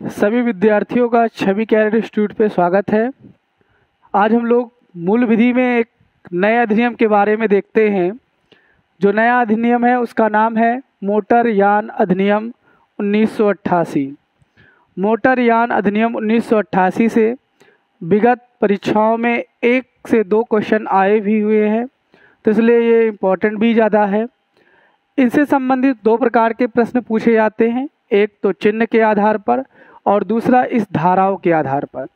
सभी विद्यार्थियों का छवि कैरेट इंस्टीट्यूट पे स्वागत है। आज हम लोग मूल विधि में एक नए अधिनियम के बारे में देखते हैं। जो नया अधिनियम है उसका नाम है मोटर यान अधिनियम 1988। मोटर यान अधिनियम 1988 से विगत परीक्षाओं में 1 से 2 क्वेश्चन आए भी हुए हैं, तो इसलिए ये इम्पोर्टेंट भी ज़्यादा है। इनसे संबंधित 2 प्रकार के प्रश्न पूछे जाते हैं, एक तो चिन्ह के आधार पर और दूसरा इस धाराओं के आधार पर।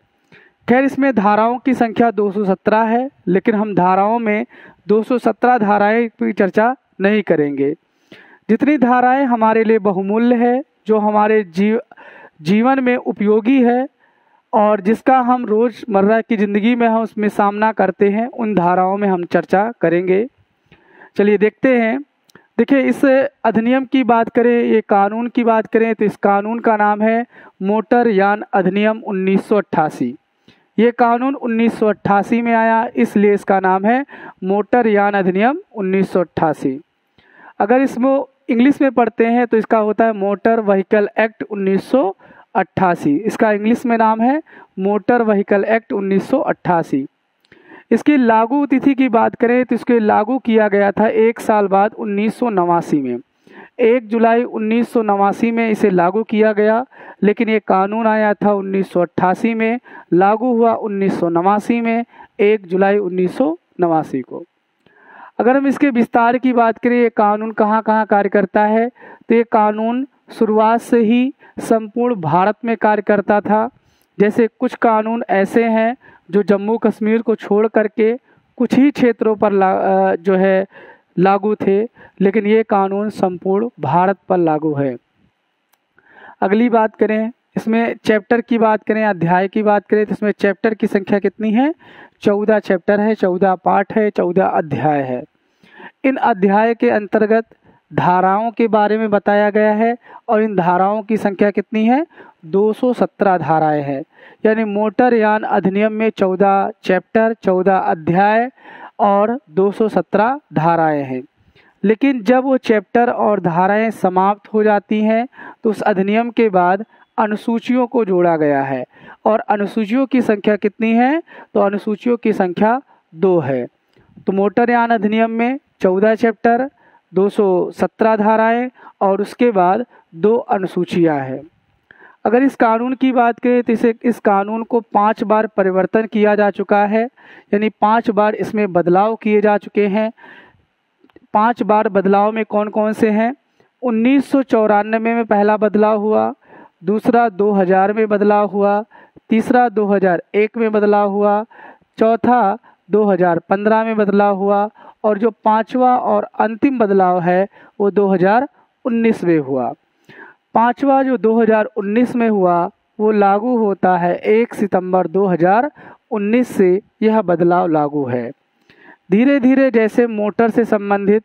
खैर, इसमें धाराओं की संख्या 217 है, लेकिन हम धाराओं में 217 धाराएं की चर्चा नहीं करेंगे। जितनी धाराएं हमारे लिए बहुमूल्य है, जो हमारे जीवन में उपयोगी है और जिसका हम रोज़मर्रा की ज़िंदगी में हम उसमें सामना करते हैं, उन धाराओं में हम चर्चा करेंगे। चलिए देखते हैं। देखिए, इस अधिनियम की बात करें, ये कानून की बात करें, तो इस कानून का नाम है मोटर यान अधिनियम 1988। ये कानून 1988 में आया, इसलिए इसका नाम है मोटर यान अधिनियम 1988। अगर इसको इंग्लिश में पढ़ते हैं तो इसका होता है मोटर व्हीकल एक्ट 1988। इसका इंग्लिश में नाम है मोटर व्हीकल एक्ट 1988। इसकी लागू तिथि की बात करें तो इसके लागू किया गया था 1 साल बाद 1989 में। 1 जुलाई 1989 में इसे लागू किया गया, लेकिन ये कानून आया था 1988 में, लागू हुआ 1989 में, 1 जुलाई 1989 को। अगर हम इसके विस्तार की बात करें, ये कानून कहाँ कहाँ कार्य करता है, तो ये कानून शुरुआत से ही संपूर्ण भारत में कार्य करता था। जैसे कुछ कानून ऐसे हैं जो जम्मू कश्मीर को छोड़ करके कुछ ही क्षेत्रों पर लागू थे, लेकिन ये कानून संपूर्ण भारत पर लागू है। अगली बात करें, इसमें चैप्टर की बात करें, अध्याय की बात करें, तो इसमें चैप्टर की संख्या कितनी है? 14 चैप्टर है, 14 पाठ है, 14 अध्याय है। इन अध्याय के अंतर्गत धाराओं के बारे में बताया गया है और इन धाराओं की संख्या कितनी है? 217 धाराएं हैं। यानी मोटर यान अधिनियम में 14 चैप्टर, 14 अध्याय और 217 धाराएं हैं। लेकिन जब वो चैप्टर और धाराएं समाप्त हो जाती हैं तो उस अधिनियम के बाद अनुसूचियों को जोड़ा गया है। और अनुसूचियों की संख्या कितनी है? तो अनुसूचियों की संख्या 2 है। तो मोटर यान अधिनियम में 14 चैप्टर, 217 धाराएं और उसके बाद 2 अनुसूचियां हैं। अगर इस कानून की बात करें तो इस कानून को 5 बार परिवर्तन किया जा चुका है, यानी 5 बार इसमें बदलाव किए जा चुके हैं। 5 बार बदलाव में कौन कौन से हैं? 1994 में पहला बदलाव हुआ, दूसरा 2000 में बदलाव हुआ, तीसरा 2001 में बदलाव हुआ, चौथा 2015 में बदलाव हुआ और जो 5वां और अंतिम बदलाव है वो 2019 में हुआ। 5वां जो 2019 में हुआ वो लागू होता है 1 सितंबर 2019 से यह बदलाव लागू है। धीरे धीरे जैसे मोटर से संबंधित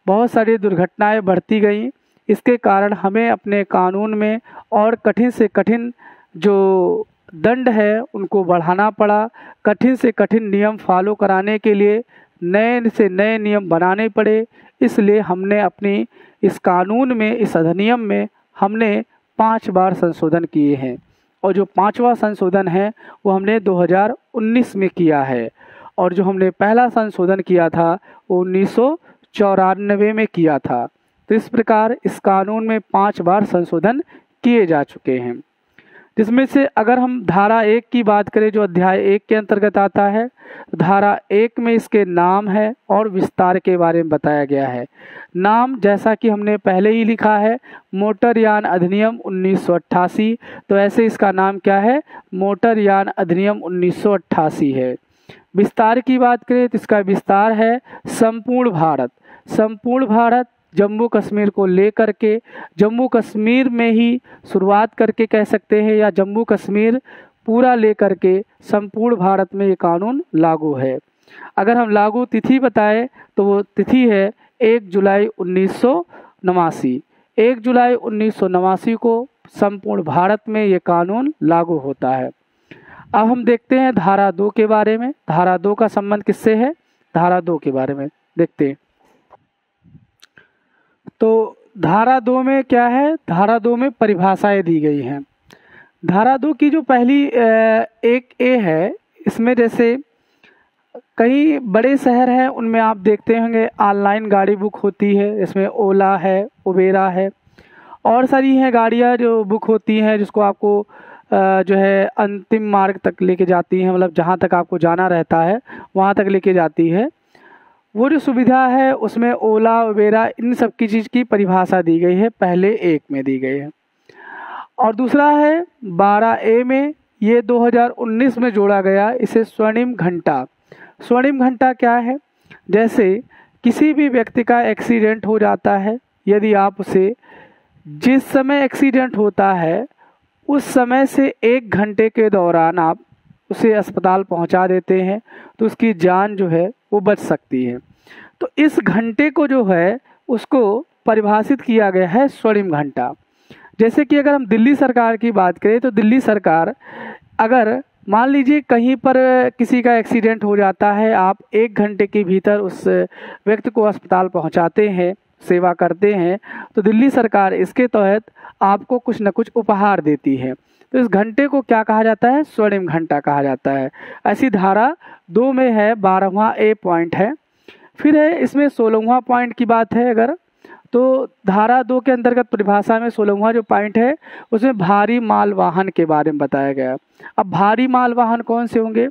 बहुत सारी दुर्घटनाएं बढ़ती गईं, इसके कारण हमें अपने कानून में और कठिन से कठिन जो दंड है उनको बढ़ाना पड़ा। कठिन से कठिन नियम फॉलो कराने के लिए नए से नए नियम बनाने पड़े। इसलिए हमने अपनी इस कानून में, इस अधिनियम में हमने 5 बार संशोधन किए हैं और जो 5वां संशोधन है वो हमने 2019 में किया है और जो हमने पहला संशोधन किया था वो 1994 में किया था। तो इस प्रकार इस कानून में 5 बार संशोधन किए जा चुके हैं। जिसमें से अगर हम धारा 1 की बात करें जो अध्याय 1 के अंतर्गत आता है, धारा 1 में इसके नाम है और विस्तार के बारे में बताया गया है। नाम जैसा कि हमने पहले ही लिखा है मोटर यान अधिनियम 1988, तो ऐसे इसका नाम क्या है? मोटर यान अधिनियम 1988 है। विस्तार की बात करें तो इसका विस्तार है संपूर्ण भारत। संपूर्ण भारत जम्मू कश्मीर को लेकर के, जम्मू कश्मीर में ही शुरुआत करके कह सकते हैं, या जम्मू कश्मीर पूरा लेकर के संपूर्ण भारत में ये कानून लागू है। अगर हम लागू तिथि बताएं तो वो तिथि है 1 जुलाई 1989। 1 जुलाई 1989 को संपूर्ण भारत में ये कानून लागू होता है। अब हम देखते हैं धारा 2 के बारे में। धारा 2 का संबंध किससे है? धारा 2 के बारे में देखते हैं। तो धारा 2 में क्या है? धारा 2 में परिभाषाएं दी गई हैं। धारा 2 की जो पहली एक ए है, इसमें जैसे कई बड़े शहर हैं उनमें आप देखते होंगे ऑनलाइन गाड़ी बुक होती है। इसमें ओला है, उबेरा है और सारी हैं गाड़ियां जो बुक होती हैं, जिसको आपको जो है अंतिम मार्ग तक लेके जाती हैं, मतलब जहां तक आपको जाना रहता है वहां तक लेके जाती है। वो जो सुविधा है उसमें ओला, उबेरा, इन सब की चीज़ की परिभाषा दी गई है, पहले एक में दी गई है। और दूसरा है 12A में, ये 2019 में जोड़ा गया, इसे स्वर्णिम घंटा। स्वर्णिम घंटा क्या है? जैसे किसी भी व्यक्ति का एक्सीडेंट हो जाता है, यदि आप उसे जिस समय एक्सीडेंट होता है उस समय से 1 घंटे के दौरान आप उसे अस्पताल पहुंचा देते हैं तो उसकी जान जो है वो बच सकती है। तो इस घंटे को जो है उसको परिभाषित किया गया है स्वर्णिम घंटा। जैसे कि अगर हम दिल्ली सरकार की बात करें तो दिल्ली सरकार, अगर मान लीजिए कहीं पर किसी का एक्सीडेंट हो जाता है, आप 1 घंटे के भीतर उस व्यक्ति को अस्पताल पहुंचाते हैं, सेवा करते हैं, तो दिल्ली सरकार इसके तहत आपको कुछ न कुछ उपहार देती है। तो इस घंटे को क्या कहा जाता है? स्वर्णिम घंटा कहा जाता है। ऐसी धारा 2 में है, 12वां ए पॉइंट है। फिर है इसमें 16वां पॉइंट की बात है अगर, तो धारा 2 के अंतर्गत परिभाषा में 16वां जो पॉइंट है उसमें भारी माल वाहन के बारे में बताया गया। अब भारी माल वाहन कौन से होंगे?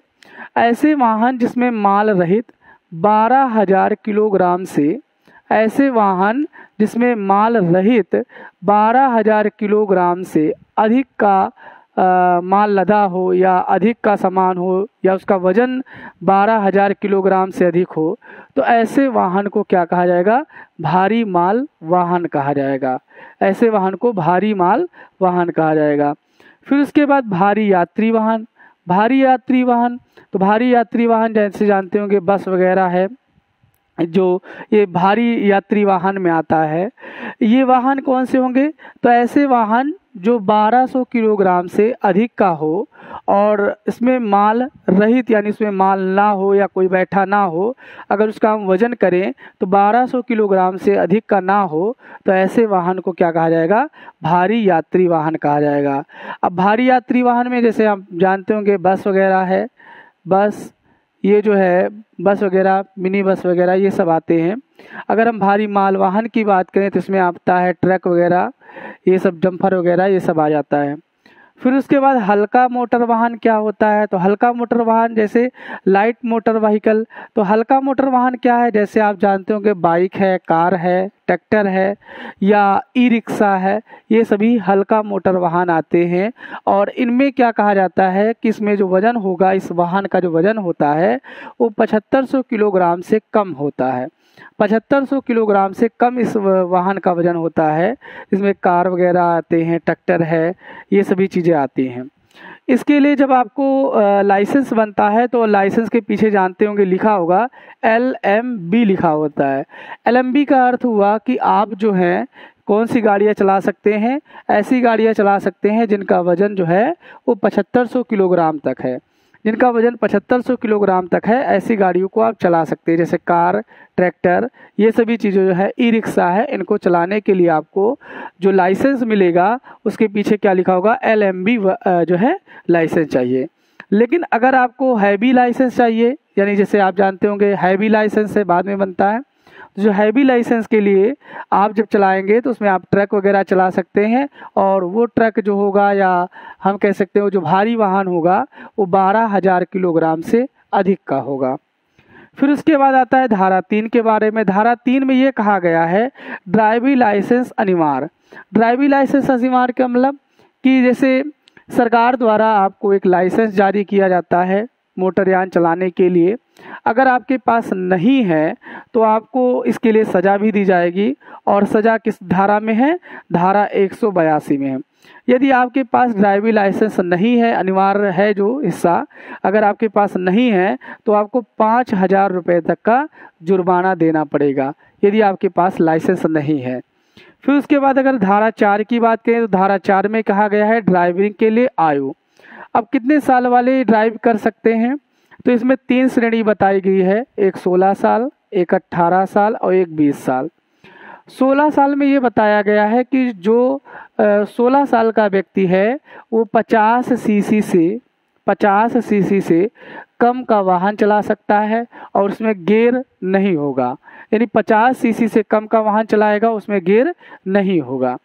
ऐसे वाहन जिसमें माल रहित 12,000 किलोग्राम से, ऐसे वाहन जिसमें माल रहित 12,000 किलोग्राम से अधिक का माल लदा हो या अधिक का सामान हो या उसका वजन 12,000 किलोग्राम से अधिक हो, तो ऐसे वाहन को क्या कहा जाएगा? भारी माल वाहन कहा जाएगा। ऐसे वाहन को भारी माल वाहन कहा जाएगा। फिर उसके बाद भारी यात्री वाहन। भारी यात्री वाहन, तो भारी यात्री वाहन जैसे जानते होंगे बस वगैरह है, जो ये भारी यात्री वाहन में आता है। ये वाहन कौन से होंगे? तो ऐसे वाहन जो 1200 किलोग्राम से अधिक का हो और इसमें माल रहित, यानी इसमें माल ना हो या कोई बैठा ना हो, अगर उसका हम वजन करें तो 1200 किलोग्राम से अधिक का ना हो, तो ऐसे वाहन को क्या कहा जाएगा? भारी यात्री वाहन कहा जाएगा। अब भारी यात्री वाहन में जैसे आप जानते होंगे बस वगैरह है, बस ये जो है बस वगैरह, मिनी बस वगैरह, ये सब आते हैं। अगर हम भारी माल वाहन की बात करें तो इसमें आता है ट्रक वगैरह, ये सब डंपर वगैरह, ये सब आ जाता है। फिर उसके बाद हल्का मोटर वाहन क्या होता है? तो हल्का मोटर वाहन जैसे लाइट मोटर व्हीकल। तो हल्का मोटर वाहन क्या है? जैसे आप जानते होंगे बाइक है, कार है, ट्रैक्टर है या ई रिक्शा है, ये सभी हल्का मोटर वाहन आते हैं। और इनमें क्या कहा जाता है कि इसमें जो वजन होगा, इस वाहन का जो वजन होता है वो 7500 किलोग्राम से कम होता है। 7500 किलोग्राम से कम इस वाहन का वजन होता है। इसमें कार वगैरह आते हैं, ट्रैक्टर है, ये सभी चीज़ें आती हैं। इसके लिए जब आपको लाइसेंस बनता है तो लाइसेंस के पीछे जानते होंगे लिखा होगा LMB लिखा होता है। LMB का अर्थ हुआ कि आप जो हैं कौन सी गाड़ियाँ चला सकते हैं? ऐसी गाड़ियाँ चला सकते हैं जिनका वजन जो है वो 7500 किलोग्राम तक है। जिनका वजन 7500 किलोग्राम तक है, ऐसी गाड़ियों को आप चला सकते हैं। जैसे कार, ट्रैक्टर, ये सभी चीज़ें जो है, ई रिक्शा है, इनको चलाने के लिए आपको जो लाइसेंस मिलेगा उसके पीछे क्या लिखा होगा? LMB जो है लाइसेंस चाहिए। लेकिन अगर आपको हैवी लाइसेंस चाहिए, यानी जैसे आप जानते होंगे हैवी लाइसेंस से बाद में बनता है, जो हैवी लाइसेंस के लिए आप जब चलाएंगे तो उसमें आप ट्रक वगैरह चला सकते हैं, और वो ट्रक जो होगा या हम कह सकते हो जो भारी वाहन होगा वो 12,000 किलोग्राम से अधिक का होगा। फिर उसके बाद आता है धारा 3 के बारे में। धारा 3 में ये कहा गया है ड्राइविंग लाइसेंस अनिवार्य। ड्राइविंग लाइसेंस अनिवार्य का मतलब कि जैसे सरकार द्वारा आपको एक लाइसेंस जारी किया जाता है मोटरयान चलाने के लिए, अगर आपके पास नहीं है तो आपको इसके लिए सज़ा भी दी जाएगी। और सज़ा किस धारा में है? धारा 182 में है। यदि आपके पास ड्राइविंग लाइसेंस नहीं है, अनिवार्य है जो हिस्सा, अगर आपके पास नहीं है तो आपको 5,000 रुपये तक का जुर्माना देना पड़ेगा, यदि आपके पास लाइसेंस नहीं है। फिर उसके बाद अगर धारा 4 की बात करें तो धारा 4 में कहा गया है ड्राइविंग के लिए आयु। अब कितने साल वाले ड्राइव कर सकते हैं? तो इसमें 3 श्रेणी बताई गई है, एक 16 साल, एक 18 साल और एक 20 साल। 16 साल में ये बताया गया है कि जो 16 साल का व्यक्ति है वो 50 सीसी से कम का वाहन चला सकता है और उसमें गियर नहीं होगा। यानी 50 सीसी से कम का वाहन चलाएगा उसमें गियर नहीं होगा।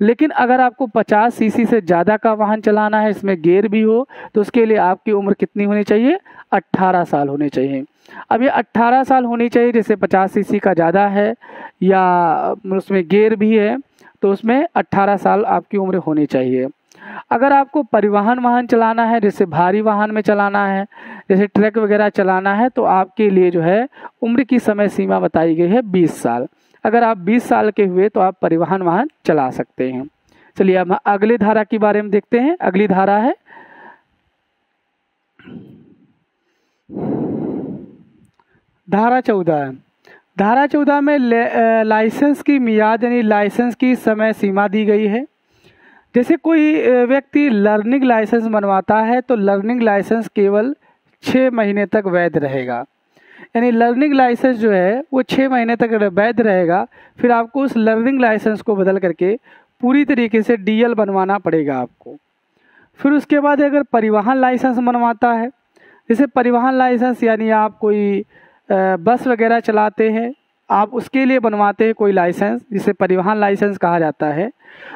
लेकिन अगर आपको 50 सीसी से ज़्यादा का वाहन चलाना है, इसमें गियर भी हो, तो उसके लिए आपकी उम्र कितनी होनी चाहिए? 18 साल होनी चाहिए। अब ये 18 साल होनी चाहिए, जैसे 50 सीसी का ज़्यादा है या उसमें गियर भी है तो उसमें 18 साल आपकी उम्र होनी चाहिए। अगर आपको परिवहन वाहन चलाना है, जैसे भारी वाहन में चलाना है, जैसे ट्रक वगैरह चलाना है, तो आपके लिए जो है उम्र की समय सीमा बताई गई है 20 साल। अगर आप 20 साल के हुए तो आप परिवहन वाहन चला सकते हैं। चलिए अब हम अगली धारा के बारे में देखते हैं। अगली धारा है धारा 14। धारा 14 में लाइसेंस की मियाद यानी लाइसेंस की समय सीमा दी गई है। जैसे कोई व्यक्ति लर्निंग लाइसेंस बनवाता है तो लर्निंग लाइसेंस केवल 6 महीने तक वैध रहेगा। यानी लर्निंग लाइसेंस जो है वो 6 महीने तक वैध रहेगा। फिर आपको उस लर्निंग लाइसेंस को बदल करके पूरी तरीके से डीएल बनवाना पड़ेगा आपको। फिर उसके बाद अगर परिवहन लाइसेंस बनवाता है, जैसे परिवहन लाइसेंस यानी आप कोई बस वगैरह चलाते हैं, आप उसके लिए बनवाते हैं कोई लाइसेंस, जिसे परिवहन लाइसेंस कहा जाता है।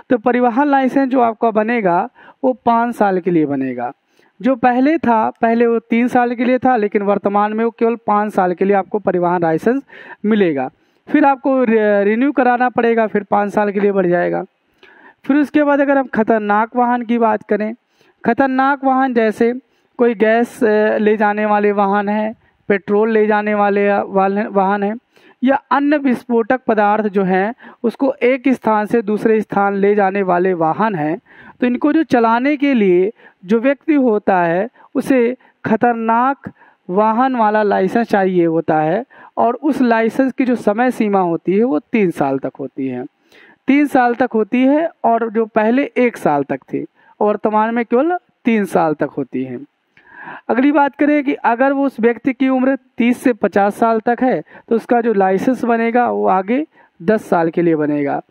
तो परिवहन लाइसेंस जो आपका बनेगा वो 5 साल के लिए बनेगा। जो पहले था, पहले वो 3 साल के लिए था, लेकिन वर्तमान में वो केवल 5 साल के लिए आपको परिवहन लाइसेंस मिलेगा। फिर आपको रिन्यू कराना पड़ेगा, फिर 5 साल के लिए बढ़ जाएगा। फिर उसके बाद अगर हम खतरनाक वाहन की बात करें, खतरनाक वाहन जैसे कोई गैस ले जाने वाले वाहन है, पेट्रोल ले जाने वाले वाहन है, या अन्य विस्फोटक पदार्थ जो हैं उसको एक स्थान से दूसरे स्थान ले जाने वाले वाहन हैं, तो इनको जो चलाने के लिए जो व्यक्ति होता है उसे खतरनाक वाहन वाला लाइसेंस चाहिए होता है। और उस लाइसेंस की जो समय सीमा होती है वो 3 साल तक होती है। 3 साल तक होती है, और जो पहले 1 साल तक थी, वर्तमान में केवल 3 साल तक होती है। अगली बात करें कि अगर वो उस व्यक्ति की उम्र 30 से 50 साल तक है तो उसका जो लाइसेंस बनेगा वो आगे 10 साल के लिए बनेगा।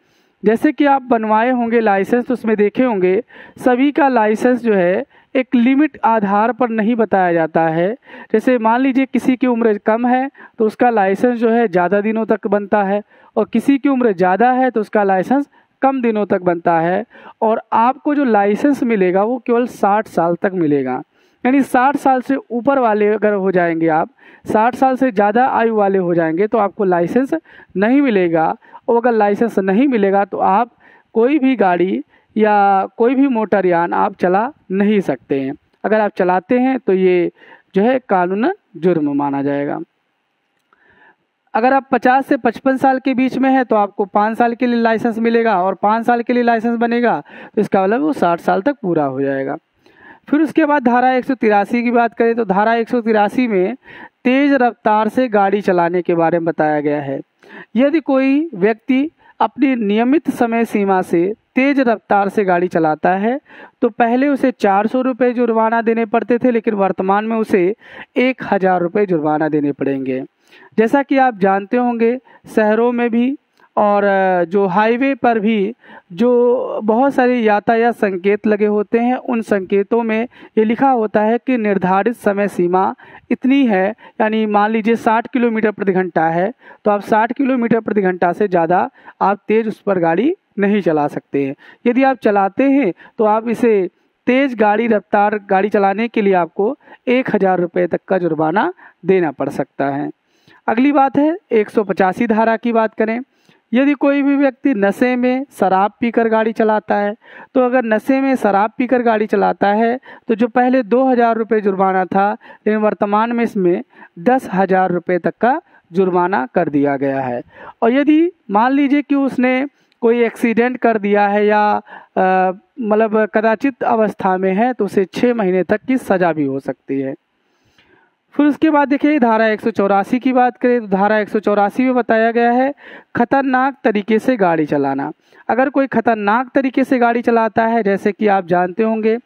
जैसे कि आप बनवाए होंगे लाइसेंस तो उसमें देखे होंगे सभी का लाइसेंस जो है एक लिमिट आधार पर नहीं बताया जाता है। जैसे मान लीजिए किसी की उम्र कम है तो उसका लाइसेंस जो है ज़्यादा दिनों तक बनता है, और किसी की उम्र ज़्यादा है तो उसका लाइसेंस कम दिनों तक बनता है। और आपको जो लाइसेंस मिलेगा वो केवल 60 साल तक मिलेगा। यानी 60 साल से ऊपर वाले अगर हो जाएंगे आप, 60 साल से ज़्यादा आयु वाले हो जाएंगे तो आपको लाइसेंस नहीं मिलेगा। और अगर लाइसेंस नहीं मिलेगा तो आप कोई भी गाड़ी या कोई भी मोटरयान आप चला नहीं सकते हैं। अगर आप चलाते हैं तो ये जो है कानूनन जुर्म माना जाएगा। अगर आप 50 से 55 साल के बीच में है तो आपको 5 साल के लिए लाइसेंस मिलेगा, और 5 साल के लिए लाइसेंस बनेगा तो इसका मतलब वो 60 साल तक पूरा हो जाएगा। फिर उसके बाद धारा 183 की बात करें तो धारा 183 में तेज रफ्तार से गाड़ी चलाने के बारे में बताया गया है। यदि कोई व्यक्ति अपनी नियमित समय सीमा से तेज रफ्तार से गाड़ी चलाता है तो पहले उसे 400 रुपये जुर्माना देने पड़ते थे, लेकिन वर्तमान में उसे 1000 रुपये जुर्माना देने पड़ेंगे। जैसा कि आप जानते होंगे शहरों में भी और जो हाईवे पर भी जो बहुत सारे यातायात संकेत लगे होते हैं, उन संकेतों में ये लिखा होता है कि निर्धारित समय सीमा इतनी है। यानी मान लीजिए 60 किलोमीटर प्रति घंटा है तो आप 60 किलोमीटर प्रति घंटा से ज़्यादा आप तेज़ उस पर गाड़ी नहीं चला सकते हैं। यदि आप चलाते हैं तो आप इसे तेज़ रफ्तार गाड़ी चलाने के लिए आपको 1000 रुपये तक का जुर्माना देना पड़ सकता है। अगली बात है 185 धारा की बात करें। यदि कोई भी व्यक्ति नशे में शराब पीकर गाड़ी चलाता है तो अगर नशे में शराब पीकर गाड़ी चलाता है तो जो पहले 2000 रुपये जुर्माना था, लेकिन वर्तमान में इसमें 10,000 रुपये तक का जुर्माना कर दिया गया है। और यदि मान लीजिए कि उसने कोई एक्सीडेंट कर दिया है या मतलब कदाचित अवस्था में है तो उसे 6 महीने तक की सज़ा भी हो सकती है। फिर उसके बाद देखिए धारा 184 की बात करें तो धारा 184 में बताया गया है खतरनाक तरीके से गाड़ी चलाना। अगर कोई खतरनाक तरीके से गाड़ी चलाता है, जैसे कि आप जानते होंगे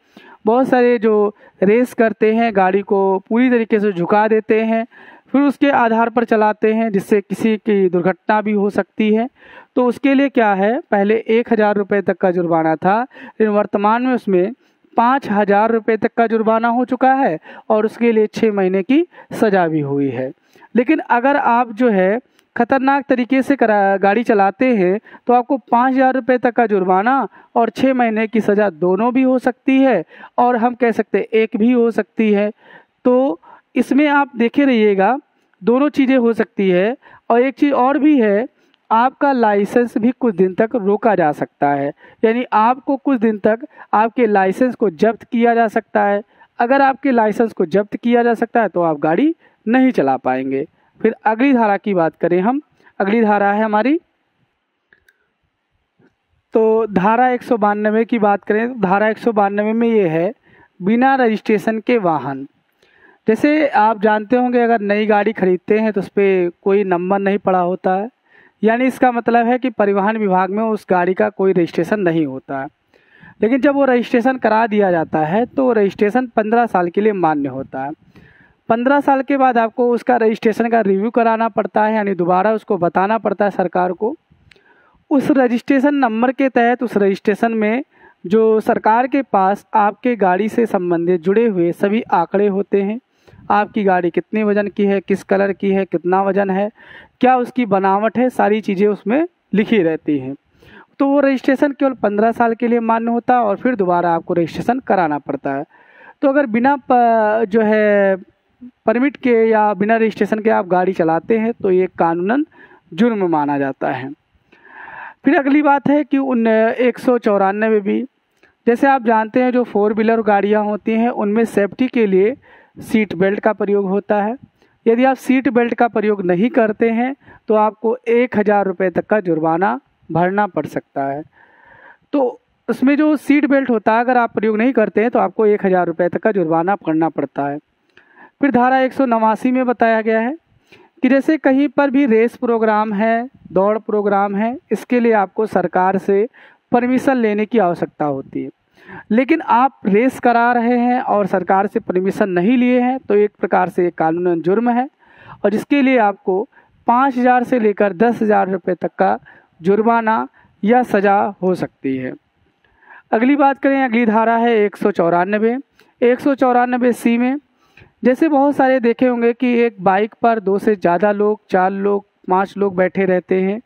बहुत सारे जो रेस करते हैं गाड़ी को पूरी तरीके से झुका देते हैं, फिर उसके आधार पर चलाते हैं जिससे किसी की दुर्घटना भी हो सकती है। तो उसके लिए क्या है, पहले 1,000 रुपये तक का जुर्माना था, लेकिन वर्तमान में उसमें 5,000 रुपये तक का जुर्माना हो चुका है और उसके लिए 6 महीने की सज़ा भी हुई है। लेकिन अगर आप जो है खतरनाक तरीके से गाड़ी चलाते हैं तो आपको 5,000 रुपये तक का जुर्माना और 6 महीने की सज़ा दोनों भी हो सकती है, और हम कह सकते हैं एक भी हो सकती है। तो इसमें आप देखे रहिएगा, दोनों चीज़ें हो सकती है। और एक चीज़ और भी है, आपका लाइसेंस भी कुछ दिन तक रोका जा सकता है, यानी आपको कुछ दिन तक आपके लाइसेंस को जब्त किया जा सकता है। अगर आपके लाइसेंस को जब्त किया जा सकता है तो आप गाड़ी नहीं चला पाएंगे। फिर अगली धारा की बात करें हम, अगली धारा है हमारी, तो धारा 192 की बात करें तो धारा 192 में ये है बिना रजिस्ट्रेशन के वाहन। जैसे आप जानते होंगे, अगर नई गाड़ी खरीदते हैं तो उस पर कोई नंबर नहीं पड़ा होता है, यानी इसका मतलब है कि परिवहन विभाग में उस गाड़ी का कोई रजिस्ट्रेशन नहीं होता है। लेकिन जब वो रजिस्ट्रेशन करा दिया जाता है तो रजिस्ट्रेशन 15 साल के लिए मान्य होता है। 15 साल के बाद आपको उसका रजिस्ट्रेशन का रिव्यू कराना पड़ता है, यानी दोबारा उसको बताना पड़ता है सरकार को। उस रजिस्ट्रेशन नंबर के तहत उस रजिस्ट्रेशन में जो सरकार के पास आपके गाड़ी से संबंधित जुड़े हुए सभी आंकड़े होते हैं। आपकी गाड़ी कितने वज़न की है, किस कलर की है, कितना वज़न है, क्या उसकी बनावट है, सारी चीज़ें उसमें लिखी रहती हैं। तो वो रजिस्ट्रेशन केवल 15 साल के लिए मान्य होता है और फिर दोबारा आपको रजिस्ट्रेशन कराना पड़ता है। तो अगर बिना जो है परमिट के या बिना रजिस्ट्रेशन के आप गाड़ी चलाते हैं तो ये कानूनन जुर्म माना जाता है। फिर अगली बात है कि 194 भी, जैसे आप जानते हैं जो 4 व्हीलर गाड़ियाँ होती हैं उनमें सेफ्टी के लिए सीट बेल्ट का प्रयोग होता है। यदि आप सीट बेल्ट का प्रयोग नहीं करते हैं तो आपको 1,000 रुपये तक का जुर्माना भरना पड़ सकता है। तो उसमें जो सीट बेल्ट होता है, अगर आप प्रयोग नहीं करते हैं तो आपको 1,000 रुपये तक का जुर्माना भरना पड़ता है। फिर धारा 189 में बताया गया है कि जैसे कहीं पर भी रेस प्रोग्राम है, दौड़ प्रोग्राम है, इसके लिए आपको सरकार से परमिशन लेने की आवश्यकता होती है। लेकिन आप रेस करा रहे हैं और सरकार से परमिशन नहीं लिए हैं तो एक प्रकार से कानूनन जुर्म है, और जिसके लिए आपको 5,000 से लेकर 10,000 रुपये तक का जुर्माना या सज़ा हो सकती है। अगली बात करें, अगली धारा है 194। 194C में जैसे बहुत सारे देखे होंगे कि एक बाइक पर 2 से ज़्यादा लोग, 4 लोग, 5 लोग बैठे रहते हैं।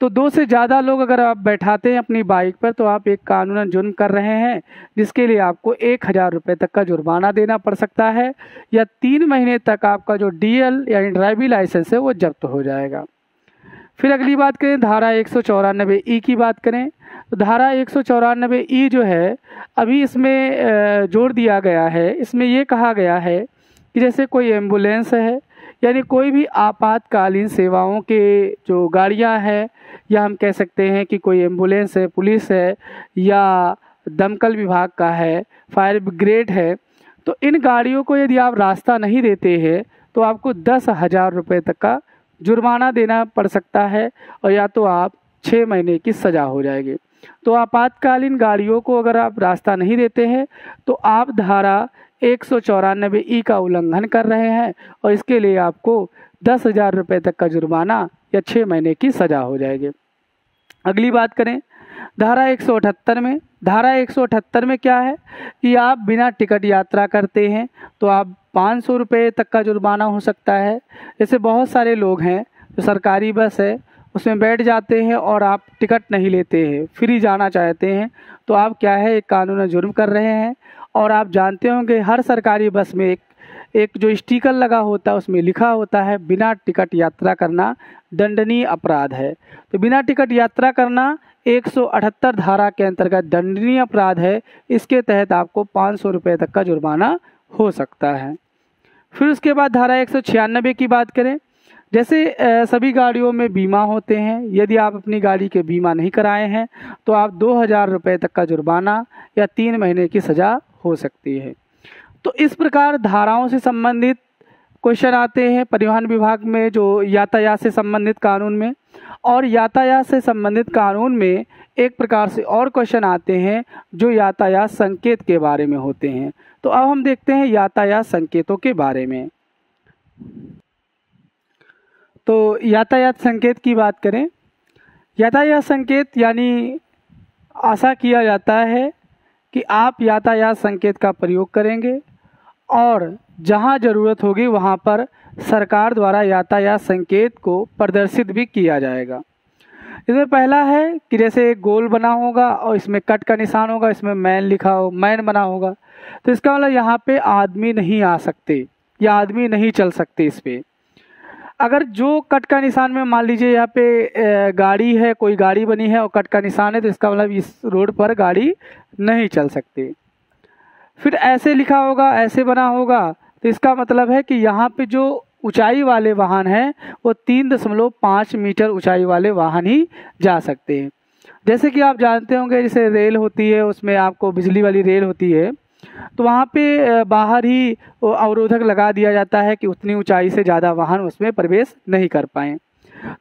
तो 2 से ज़्यादा लोग अगर आप बैठाते हैं अपनी बाइक पर तो आप एक कानूनन जुर्म कर रहे हैं, जिसके लिए आपको 1,000 रुपये तक का जुर्माना देना पड़ सकता है, या 3 महीने तक आपका जो DL यानी ड्राइविंग लाइसेंस है वो जब्त हो जाएगा। फिर अगली बात करें, धारा 194E की बात करें तो धारा 194E जो है अभी इसमें जोड़ दिया गया है। इसमें ये कहा गया है कि जैसे कोई एम्बुलेंस है, यानी कोई भी आपातकालीन सेवाओं के जो गाड़ियां हैं, या हम कह सकते हैं कि कोई एम्बुलेंस है, पुलिस है, या दमकल विभाग का है, फायर ब्रिगेड है, तो इन गाड़ियों को यदि आप रास्ता नहीं देते हैं तो आपको 10,000 रुपये तक का जुर्माना देना पड़ सकता है, और या तो आप 6 महीने की सज़ा हो जाएगी। तो आपातकालीन गाड़ियों को अगर आप रास्ता नहीं देते हैं तो आप धारा 194E का उल्लंघन कर रहे हैं, और इसके लिए आपको 10,000 रुपये तक का जुर्माना या 6 महीने की सज़ा हो जाएगी। अगली बात करें धारा 178 में। धारा 178 में क्या है कि आप बिना टिकट यात्रा करते हैं तो आप 500 रुपये तक का जुर्माना हो सकता है। जैसे बहुत सारे लोग हैं जो सरकारी बस है उसमें बैठ जाते हैं और आप टिकट नहीं लेते हैं, फ्री जाना चाहते हैं, तो आप क्या है एक कानूनी जुर्म कर रहे हैं। और आप जानते होंगे हर सरकारी बस में एक जो स्टिकर लगा होता है उसमें लिखा होता है बिना टिकट यात्रा करना दंडनीय अपराध है। तो बिना टिकट यात्रा करना 178 धारा के अंतर्गत दंडनीय अपराध है। इसके तहत आपको 500 रुपये तक का जुर्माना हो सकता है। फिर उसके बाद धारा 196 की बात करें, जैसे सभी गाड़ियों में बीमा होते हैं, यदि आप अपनी गाड़ी के बीमा नहीं कराए हैं तो आप 2,000 रुपये तक का जुर्माना या 3 महीने की सज़ा हो सकती है। तो इस प्रकार धाराओं से संबंधित क्वेश्चन आते हैं परिवहन विभाग में जो यातायात से संबंधित कानून में, और यातायात से संबंधित कानून में एक प्रकार से और क्वेश्चन आते हैं जो यातायात संकेत के बारे में होते हैं। तो अब हम देखते हैं यातायात संकेतों के बारे में। तो यातायात संकेत की बात करें, यातायात संकेत यानी आशा किया जाता है कि आप यातायात संकेत का प्रयोग करेंगे और जहां ज़रूरत होगी वहां पर सरकार द्वारा यातायात संकेत को प्रदर्शित भी किया जाएगा। इसमें पहला है कि जैसे एक गोल बना होगा और इसमें कट का निशान होगा, इसमें मैन लिखा हो, मैन बना होगा, तो इसका मतलब यहाँ पे आदमी नहीं आ सकते या आदमी नहीं चल सकते इस पे। अगर जो कट का निशान में मान लीजिए यहाँ पे गाड़ी है, कोई गाड़ी बनी है और कट का निशान है, तो इसका मतलब इस रोड पर गाड़ी नहीं चल सकती। फिर ऐसे लिखा होगा, ऐसे बना होगा, तो इसका मतलब है कि यहाँ पे जो ऊंचाई वाले वाहन हैं वो 3.5 मीटर ऊंचाई वाले वाहन ही जा सकते हैं। जैसे कि आप जानते होंगे, जैसे रेल होती है, उसमें आपको बिजली वाली रेल होती है, तो वहाँ पे बाहर ही अवरोधक लगा दिया जाता है कि उतनी ऊंचाई से ज़्यादा वाहन उसमें प्रवेश नहीं कर पाएँ।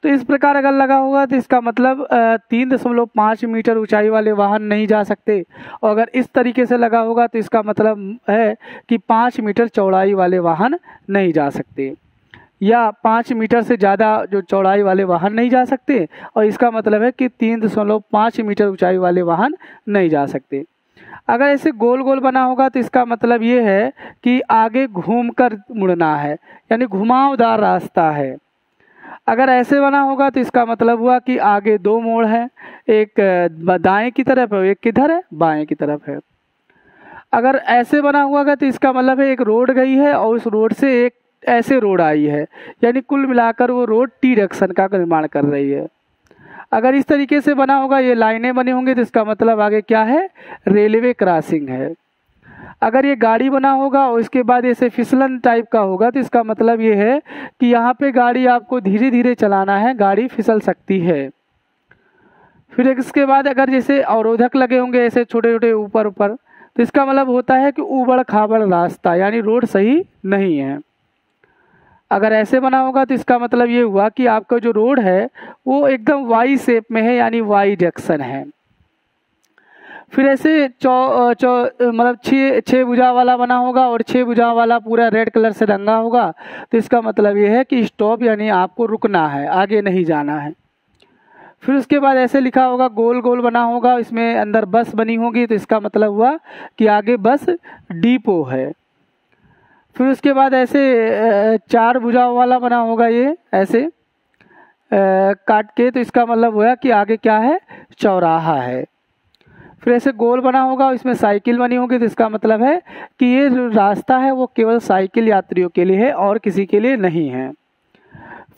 तो इस प्रकार अगर लगा होगा तो इसका मतलब 3.5 मीटर ऊंचाई वाले वाहन नहीं जा सकते, और अगर इस तरीके से लगा होगा तो इसका मतलब है कि 5 मीटर चौड़ाई वाले वाहन नहीं जा सकते, या 5 मीटर से ज़्यादा जो चौड़ाई वाले वाहन नहीं जा सकते, और इसका मतलब है कि 3.5 मीटर ऊंचाई वाले वाहन नहीं जा सकते। अगर ऐसे गोल गोल बना होगा तो इसका मतलब ये है कि आगे घूमकर मुड़ना है, यानी घुमावदार रास्ता है। अगर ऐसे बना होगा तो इसका मतलब हुआ कि आगे 2 मोड़ हैं, एक दाएं की तरफ है, एक किधर है, बाएं की तरफ है। अगर ऐसे बना हुआ तो इसका मतलब है एक रोड गई है और उस रोड से एक ऐसे रोड आई है, यानी कुल मिलाकर वो रोड टी जंक्शन का निर्माण कर रही है। अगर इस तरीके से बना होगा, ये लाइनें बनी होंगी, तो इसका मतलब आगे क्या है, रेलवे क्रॉसिंग है। अगर ये गाड़ी बना होगा और इसके बाद ऐसे फिसलन टाइप का होगा, तो इसका मतलब ये है कि यहाँ पे गाड़ी आपको धीरे धीरे चलाना है, गाड़ी फिसल सकती है। फिर इसके बाद अगर जैसे अवरोधक लगे होंगे ऐसे छोटे छोटे ऊपर ऊपर, तो इसका मतलब होता है कि ऊबड़ खाबड़ रास्ता, यानी रोड सही नहीं है। अगर ऐसे बना होगा तो इसका मतलब ये हुआ कि आपका जो रोड है वो एकदम वाई शेप में है, यानी वाई जंक्शन है। फिर ऐसे मतलब 6 भुजा वाला बना होगा और 6 भुजा वाला पूरा रेड कलर से रंगा होगा, तो इसका मतलब ये है कि स्टॉप, यानी आपको रुकना है, आगे नहीं जाना है। फिर उसके बाद ऐसे लिखा होगा, गोल गोल बना होगा, इसमें अंदर बस बनी होगी, तो इसका मतलब हुआ कि आगे बस डिपो है। फिर उसके बाद ऐसे 4 भुजाओं वाला बना होगा, ये ऐसे काट के, तो इसका मतलब हुआ कि आगे क्या है, चौराहा है। फिर ऐसे गोल बना होगा, इसमें साइकिल बनी होगी, तो इसका मतलब है कि ये जो रास्ता है वो केवल साइकिल यात्रियों के लिए है और किसी के लिए नहीं है।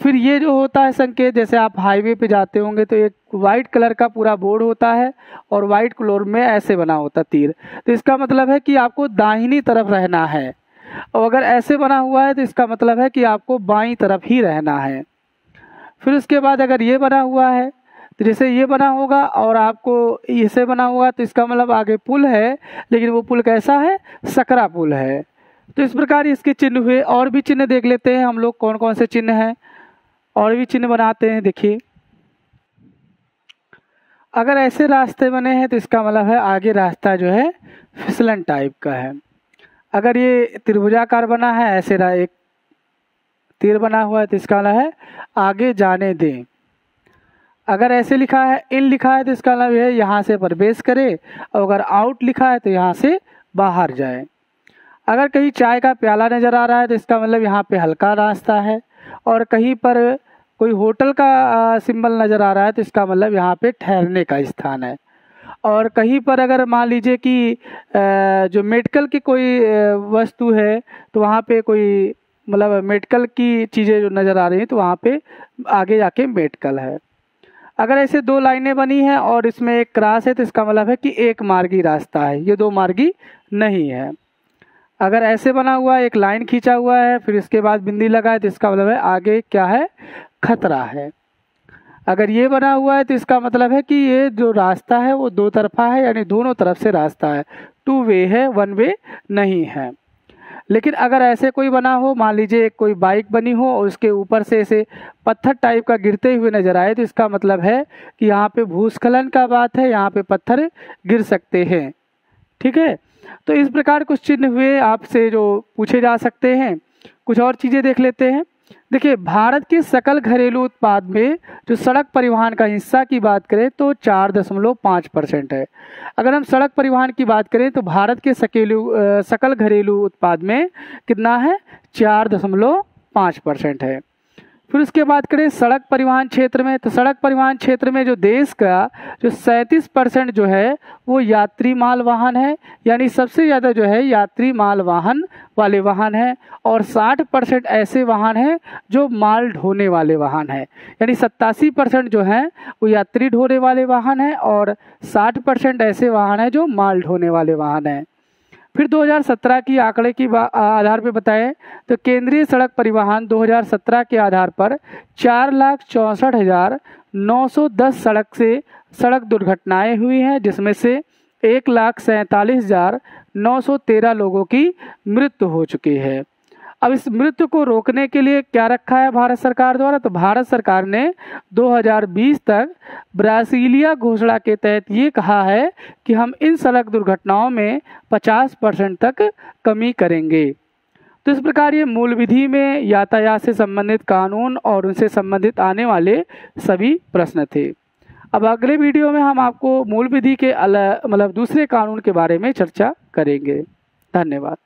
फिर ये जो होता है संकेत, जैसे आप हाईवे पे जाते होंगे तो एक वाइट कलर का पूरा बोर्ड होता है और वाइट कलर में ऐसे बना होता तीर, तो इसका मतलब है कि आपको दाहिनी तरफ रहना है, और अगर ऐसे बना हुआ है तो इसका मतलब है कि आपको बाईं तरफ ही रहना है। फिर उसके बाद अगर ये बना हुआ है, तो जैसे ये बना होगा और आपको इसे बना हुआ, तो इसका मतलब आगे पुल है, लेकिन वो पुल कैसा है, सकरा पुल है। तो इस प्रकार इसके चिन्ह हुए। और भी चिन्ह देख लेते हैं हम लोग, कौन कौन से चिन्ह हैं, और भी चिन्ह बनाते हैं। देखिए, अगर ऐसे रास्ते बने हैं तो इसका मतलब है आगे रास्ता जो है फिसलन टाइप का है। अगर ये त्रिभुजाकार बना है, ऐसे एक तीर बना हुआ है, तो इसका मतलब है आगे जाने दें। अगर ऐसे लिखा है, इन लिखा है, तो इसका मतलब है यहाँ से प्रवेश करे, और अगर आउट लिखा है तो यहाँ से बाहर जाए। अगर कहीं चाय का प्याला नज़र आ रहा है तो इसका मतलब यहाँ पे हल्का रास्ता है, और कहीं पर कोई होटल का सिंबल नज़र आ रहा है तो इसका मतलब यहाँ पे ठहरने का स्थान है। और कहीं पर अगर मान लीजिए कि जो मेडिकल की कोई वस्तु है, तो वहाँ पे कोई मतलब मेडिकल की चीज़ें जो नज़र आ रही हैं, तो वहाँ पे आगे जाके मेडिकल है। अगर ऐसे 2 लाइनें बनी हैं और इसमें एक क्रॉस है, तो इसका मतलब है कि एक मार्गी रास्ता है, ये 2 मार्गी नहीं है। अगर ऐसे बना हुआ है, एक लाइन खींचा हुआ है, फिर इसके बाद बिंदी लगा है, तो इसका मतलब है आगे क्या है, खतरा है। अगर ये बना हुआ है तो इसका मतलब है कि ये जो रास्ता है वो 2 तरफा है, यानी दोनों तरफ से रास्ता है, 2 वे है, 1 वे नहीं है। लेकिन अगर ऐसे कोई बना हो, मान लीजिए कोई बाइक बनी हो और उसके ऊपर से ऐसे पत्थर टाइप का गिरते हुए नजर आए, तो इसका मतलब है कि यहाँ पे भूस्खलन का बात है, यहाँ पे पत्थर गिर सकते हैं। ठीक है, तो इस प्रकार कुछ चिन्ह हुए आपसे जो पूछे जा सकते हैं। कुछ और चीज़ें देख लेते हैं। देखिए, भारत के सकल घरेलू उत्पाद में जो सड़क परिवहन का हिस्सा की बात करें तो 4.5% है। अगर हम सड़क परिवहन की बात करें तो भारत के सकल घरेलू उत्पाद में कितना है, 4.5% है। फिर उसके बाद करें सड़क परिवहन क्षेत्र में, तो सड़क परिवहन क्षेत्र में जो देश का जो 37% जो है वो यात्री माल वाहन है, यानी सबसे ज़्यादा जो है यात्री माल वाहन वाले वाहन है, और 60% ऐसे वाहन हैं जो माल ढोने वाले वाहन हैं। यानी 87% जो हैं वो यात्री ढोने वाले वाहन हैं और 60% ऐसे वाहन हैं जो माल ढोने वाले वाहन हैं। फिर 2017 की आंकड़े की आधार पर बताएं तो केंद्रीय सड़क परिवहन 2017 के आधार पर 4,64,910 सड़क दुर्घटनाएं हुई हैं, जिसमें से 1,47,913 लोगों की मृत्यु हो चुकी है। अब इस मृत्यु को रोकने के लिए क्या रखा है भारत सरकार द्वारा, तो भारत सरकार ने 2020 तक ब्रासीलिया घोषणा के तहत ये कहा है कि हम इन सड़क दुर्घटनाओं में 50% तक कमी करेंगे। तो इस प्रकार ये मूल विधि में यातायात से संबंधित कानून और उनसे संबंधित आने वाले सभी प्रश्न थे। अब अगले वीडियो में हम आपको मूल विधि के दूसरे कानून के बारे में चर्चा करेंगे। धन्यवाद।